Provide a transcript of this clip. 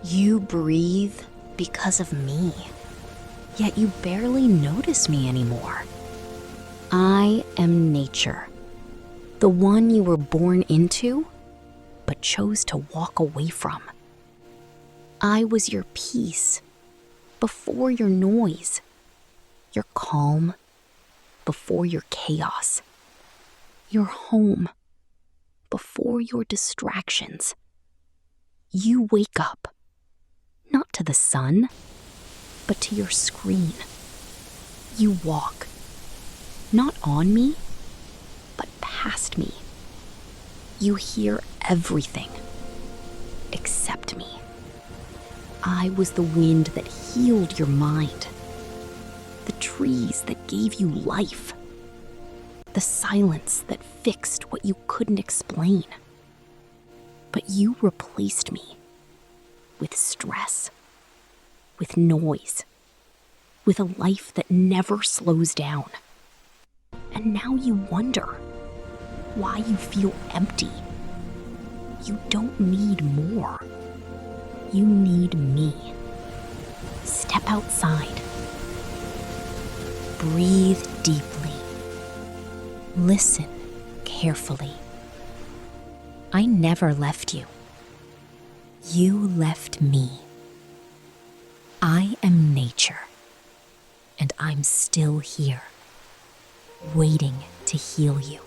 You breathe because of me, yet you barely notice me anymore. I am nature, the one you were born into, but chose to walk away from. I was your peace before your noise, your calm before your chaos, your home before your distractions. You wake up, not to the sun, but to your screen. You walk, not on me, but past me. You hear everything except me. I was the wind that healed your mind, the trees that gave you life, the silence that fixed what you couldn't explain. But you replaced me with stress, with noise, with a life that never slows down. And now you wonder why you feel empty. You don't need more. You need me. Step outside. Breathe deeply. Listen carefully. I never left you. You left me. I am nature, and I'm still here, waiting to heal you.